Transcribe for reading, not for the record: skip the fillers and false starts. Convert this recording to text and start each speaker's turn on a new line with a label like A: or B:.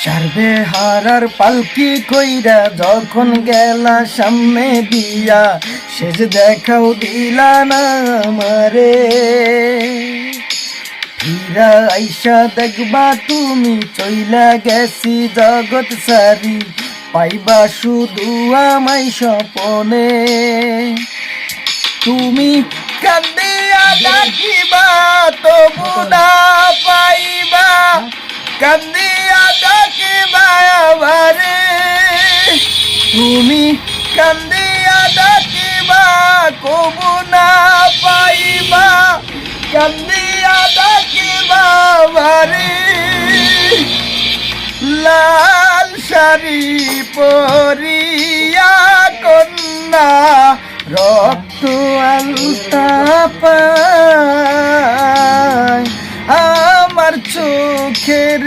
A: সারবে হারার পালকি কইরা যখন গেলা সামনে দিয়া, শেষ দেখাও দিলা না আমারে। ফিরা আইসা দেখবা তুমি চইলা গেছি জগৎ সারি, পাইবা শুধু আমায় স্বপনে। তুমি কান্দিয়া ডাকিবা তবু না পাইবা, কান্দিয়া ডাকিবা আমারে। তুমি কান্দিয়া ডাকিবা কবু না পাইবা, কান্দিয়া ডাকিবা আমারে। লাল শাড়ি পরিয়া কন্যা রক্ত আলতা পায় আমার চোখের